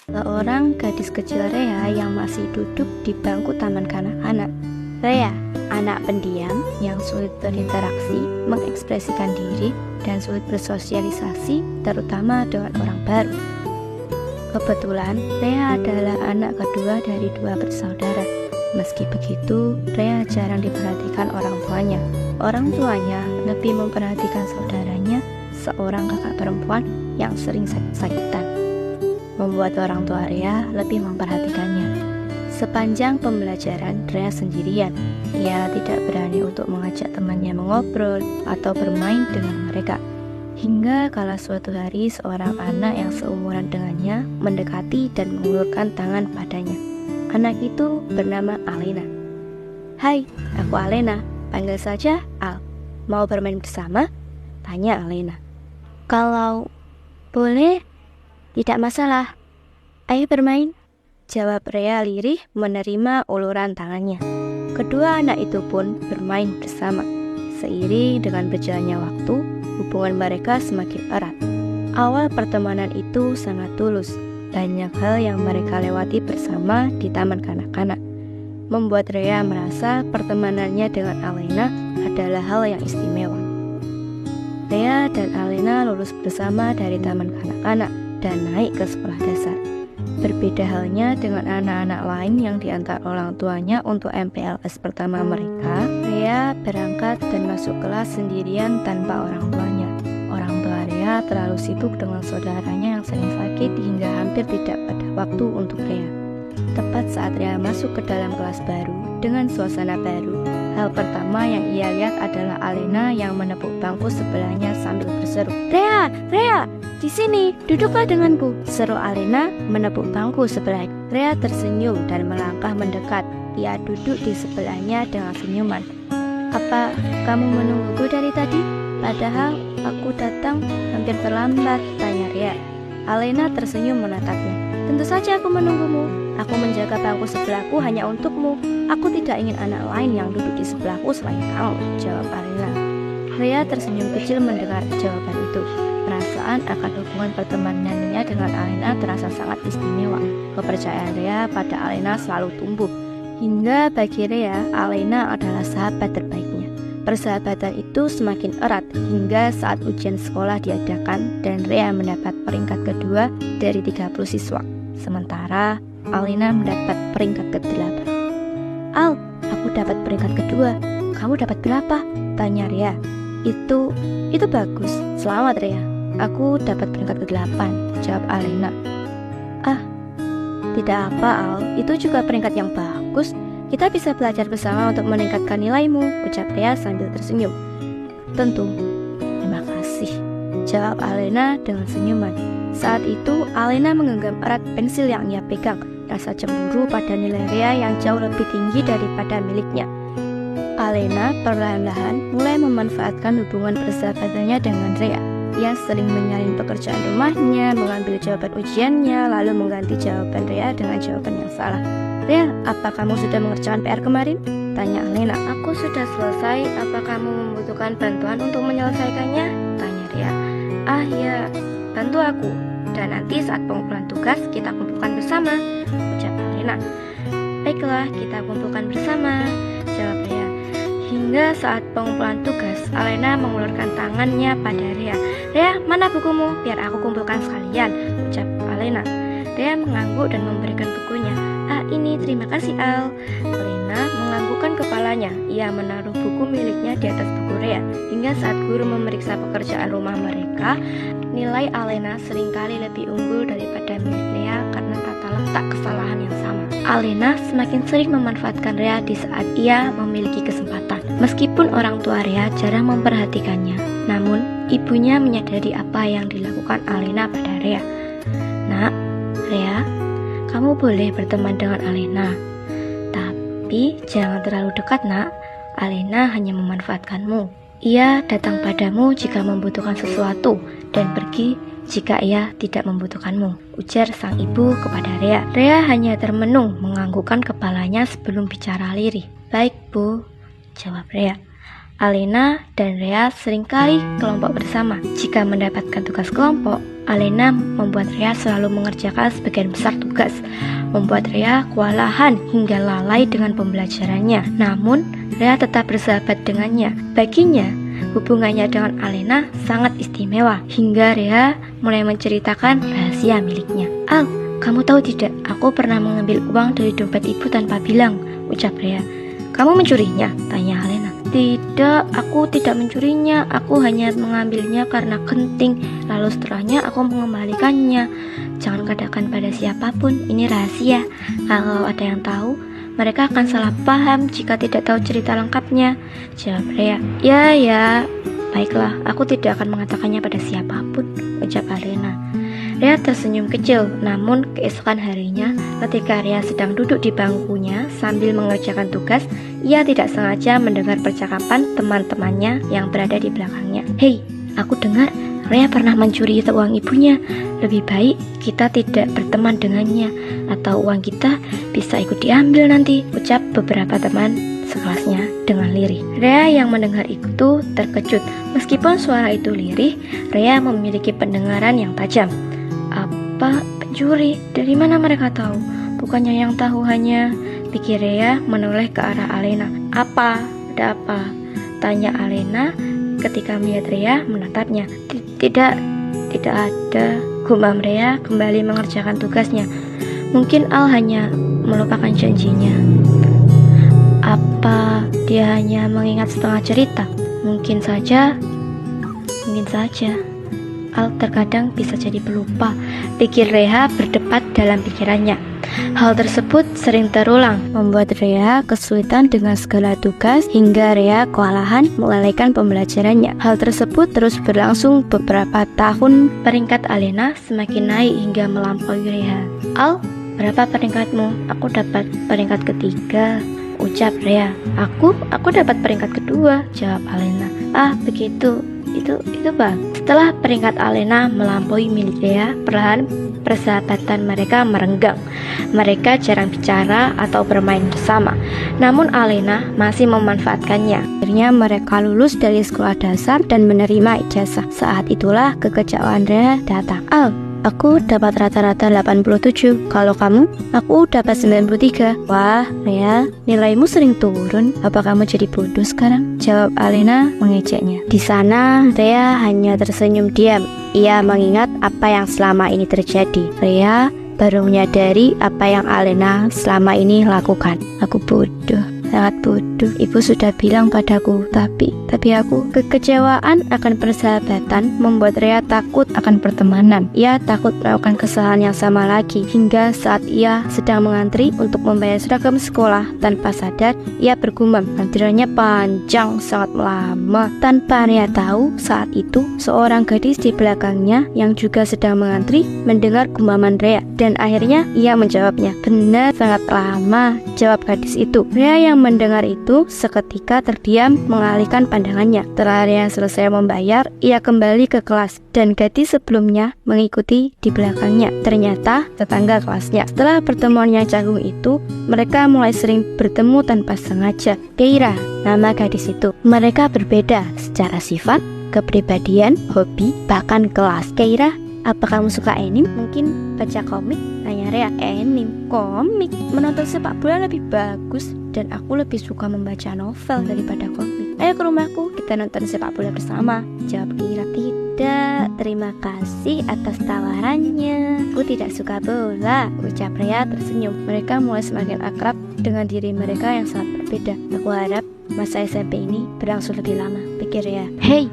seorang gadis kecil Rea yang masih duduk di bangku taman kanak-kanak. Rea, anak pendiam yang sulit berinteraksi, mengekspresikan diri, dan sulit bersosialisasi, terutama dengan orang baru. Kebetulan, Rea adalah anak kedua dari 2 bersaudara. Meski begitu, Rea jarang diperhatikan orang tuanya. Orang tuanya lebih memperhatikan saudaranya, seorang kakak perempuan yang sering sakit-sakitan, membuat orang tua Rea lebih memperhatikannya. Sepanjang pembelajaran, Rea sendirian. Ia tidak berani untuk mengajak temannya mengobrol atau bermain dengan mereka. Hingga kala suatu hari seorang anak yang seumuran dengannya mendekati dan mengulurkan tangan padanya. Anak itu bernama Alena. "Hai, aku Alena. Panggil saja Al. Mau bermain bersama?" tanya Alena. "Kalau boleh, tidak masalah. Ayo bermain," jawab Rea lirih menerima uluran tangannya. Kedua anak itu pun bermain bersama. Seiring dengan berjalannya waktu, hubungan mereka semakin erat. Awal pertemanan itu sangat tulus. Banyak hal yang mereka lewati bersama di taman kanak-kanak, membuat Rea merasa pertemanannya dengan Alena adalah hal yang istimewa. Rea dan Alena lulus bersama dari taman kanak-kanak dan naik ke sekolah dasar. Berbeda halnya dengan anak-anak lain yang diantar orang tuanya untuk MPLS pertama mereka, Rea berangkat dan masuk kelas sendirian tanpa orang tuanya. Orang tua Rea terlalu sibuk dengan saudaranya yang sering sakit hingga hampir tidak ada waktu untuk Rea. Tepat saat Rea masuk ke dalam kelas baru dengan suasana baru, hal pertama yang ia lihat adalah Alena yang menepuk bangku sebelahnya sambil berseru, "Rea, Rea, di sini, duduklah denganku," seru Alena menepuk bangku sebelah. Rea tersenyum dan melangkah mendekat. Ia duduk di sebelahnya dengan senyuman. "Apa kamu menungguku dari tadi? Padahal aku datang hampir terlambat," tanya Rea. Alena tersenyum menatapnya. "Tentu saja aku menunggumu. Aku menjaga bangku sebelahku hanya untukmu. Aku tidak ingin anak lain yang duduk di sebelahku selain kamu," jawab Alena. Rea tersenyum kecil mendengar jawaban itu. Perasaan akan hubungan pertemanannya dengan Alena terasa sangat istimewa. Kepercayaan Rea pada Alena selalu tumbuh. Hingga bagi Rea, Alena adalah sahabat terbaiknya. Persahabatan itu semakin erat hingga saat ujian sekolah diadakan dan Rea mendapat peringkat kedua dari 30 siswa. Sementara Alena mendapat peringkat ke-8. "Al, aku dapat peringkat kedua. Kamu dapat berapa?" tanya Rea. Itu bagus. Selamat Rea. Aku dapat peringkat ke-8, jawab Alena. "Ah, tidak apa Al, itu juga peringkat yang bagus. Kita bisa belajar bersama untuk meningkatkan nilaimu," ucap Rea sambil tersenyum. "Tentu, terima kasih," jawab Alena dengan senyuman. Saat itu, Alena menggenggam erat pensil yang ia pegang. Rasa cemburu pada nilai Rea yang jauh lebih tinggi daripada miliknya. Alena perlahan-lahan mulai memanfaatkan hubungan persahabatannya dengan Rea. Ia sering menyalin pekerjaan rumahnya, mengambil jawaban ujiannya, lalu mengganti jawaban Rea dengan jawaban yang salah. "Rea, apa kamu sudah mengerjakan PR kemarin?" tanya Alena. "Aku sudah selesai. Apa kamu membutuhkan bantuan untuk menyelesaikannya?" tanya Rea. "Ah ya, bantu aku. Dan nanti saat pengumpulan tugas kita kumpulkan bersama," ucap Alena. "Baiklah, kita kumpulkan bersama," jawab Rea. Hingga saat pengumpulan tugas, Alena mengulurkan tangannya pada Rea. "Rea, mana bukumu? Biar aku kumpulkan sekalian," ucap Alena. Rea mengangguk dan memberikan bukunya. "Ah, ini, terima kasih Al." Alena menganggukkan kepalanya. Ia menaruh buku miliknya di atas buku Rea. Hingga saat guru memeriksa pekerjaan rumah mereka, nilai Alena seringkali lebih unggul daripada milik Rea karena tata letak kesalahan yang sama. Alena semakin sering memanfaatkan Rea di saat ia memiliki kesempatan. Meskipun orang tua Rea jarang memperhatikannya, namun ibunya menyadari apa yang dilakukan Alena pada Rea. "Nak, Rea, kamu boleh berteman dengan Alena. Tapi jangan terlalu dekat, Nak. Alena hanya memanfaatkanmu. Ia datang padamu jika membutuhkan sesuatu dan pergi jika ia tidak membutuhkanmu," ujar sang ibu kepada Rea. Rea hanya termenung menganggukkan kepalanya sebelum bicara lirih. "Baik, Bu," jawab Rea. Alena dan Rea seringkali kelompok bersama. Jika mendapatkan tugas kelompok, Alena membuat Rea selalu mengerjakan sebagian besar tugas, membuat Rea kewalahan hingga lalai dengan pembelajarannya. Namun, Rea tetap bersahabat dengannya. Baginya, hubungannya dengan Alena sangat istimewa, hingga Rea mulai menceritakan rahasia miliknya. "Al, kamu tahu tidak, aku pernah mengambil uang dari dompet ibu tanpa bilang," ucap Rea. "Kamu mencurinya?" tanya Alena. "Tidak, aku tidak mencurinya. Aku hanya mengambilnya karena genting. Lalu setelahnya aku mengembalikannya. Jangan katakan pada siapapun, ini rahasia. Kalau ada yang tahu, mereka akan salah paham jika tidak tahu cerita lengkapnya," jawab Rea. Ya, baiklah, aku tidak akan mengatakannya pada siapapun," ucap Alena. Rea tersenyum kecil, namun keesokan harinya ketika Rea sedang duduk di bangkunya sambil mengerjakan tugas, ia tidak sengaja mendengar percakapan teman-temannya yang berada di belakangnya. "Hei, aku dengar Rea pernah mencuri uang ibunya. Lebih baik kita tidak berteman dengannya, atau uang kita bisa ikut diambil nanti," ucap beberapa teman sekelasnya dengan lirih. Rea yang mendengar itu terkejut. Meskipun suara itu lirih, Rea memiliki pendengaran yang tajam. "Apa? Pencuri? Dari mana mereka tahu? Bukannya yang tahu hanya..." pikir Rea menoleh ke arah Alena. "Apa? Ada apa?" tanya Alena ketika melihat Rea menatapnya. Tidak ada," gumam Rea kembali mengerjakan tugasnya. "Mungkin Al hanya melupakan janjinya." "Apa dia hanya mengingat setengah cerita?" Mungkin saja. Al terkadang bisa jadi pelupa," pikir Rea berdebat dalam pikirannya. Hal tersebut sering terulang, membuat Rea kesulitan dengan segala tugas hingga Rea kewalahan melalaikan pembelajarannya. Hal tersebut terus berlangsung beberapa tahun. Peringkat Alena semakin naik hingga melampaui Rea. "Al, berapa peringkatmu?" "Aku dapat peringkat ketiga," ucap Rea. Aku dapat peringkat kedua," jawab Alena. "Ah, begitu. Itu bagus." Setelah peringkat Alena melampaui milik Rea, perlahan persahabatan mereka merenggang. Mereka jarang bicara atau bermain bersama. Namun Alena masih memanfaatkannya. Akhirnya mereka lulus dari sekolah dasar dan menerima ijazah. Saat itulah kekecewaan Rea datang. "Al, aku dapat rata-rata 87. Kalau kamu?" "Aku dapat 93. "Wah, Rea, nilaimu sering turun. Apa kamu jadi bodoh sekarang?" jawab Alena mengejeknya. Di sana, Rea hanya tersenyum diam. Ia mengingat apa yang selama ini terjadi. Rea baru menyadari apa yang Alena selama ini lakukan. "Aku bodoh, sangat bodoh. Ibu sudah bilang padaku, tapi aku..." Kekecewaan akan persahabatan membuat Rea takut akan pertemanan. Ia takut melakukan kesalahan yang sama lagi, hingga saat ia sedang mengantri untuk membayar seragam sekolah, tanpa sadar ia bergumam. Antriannya panjang, sangat lama. Tanpa Rea tahu, saat itu seorang gadis di belakangnya yang juga sedang mengantri mendengar gumaman Rea, dan akhirnya ia menjawabnya. "Benar, sangat lama," jawab gadis itu. Rea yang mendengar itu seketika terdiam mengalihkan pandangannya. Setelah Rea selesai membayar, ia kembali ke kelas dan gadis sebelumnya mengikuti di belakangnya. Ternyata tetangga kelasnya. Setelah pertemuan yang canggung itu, mereka mulai sering bertemu tanpa sengaja. Keira, nama gadis itu. Mereka berbeda secara sifat, kepribadian, hobi, bahkan kelas. "Keira, apa kamu suka anime? Mungkin baca komik?" tanya Rea. "Anime? Komik? Menonton sepak bola lebih bagus, dan aku lebih suka membaca novel daripada komik. Ayo ke rumahku, kita nonton sepak bola bersama," jawab Keira. "Tidak, terima kasih atas tawarannya. Aku tidak suka bola," ucap Rea tersenyum. Mereka mulai semakin akrab dengan diri mereka yang sangat berbeda. "Aku harap masa SMP ini berlangsung lebih lama," pikir Rea. "Hei,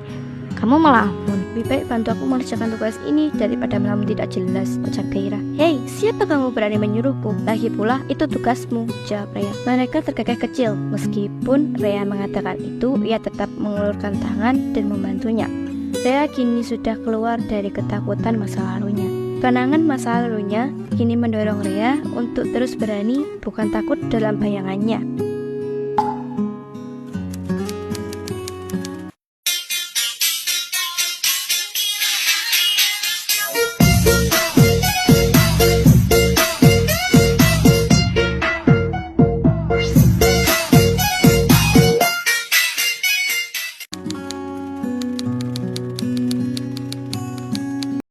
kamu melamun. Lebih baik bantu aku mengerjakan tugas ini daripada melamun tidak jelas," ucap Keira. "Hei, siapa kamu berani menyuruhku? Lagi pula itu tugasmu," jawab Rea. Mereka terkekeh kecil. Meskipun Rea mengatakan itu, ia tetap mengulurkan tangan dan membantunya. Rea kini sudah keluar dari ketakutan masa lalunya. Kenangan masa lalunya kini mendorong Rea untuk terus berani, bukan takut dalam bayangannya.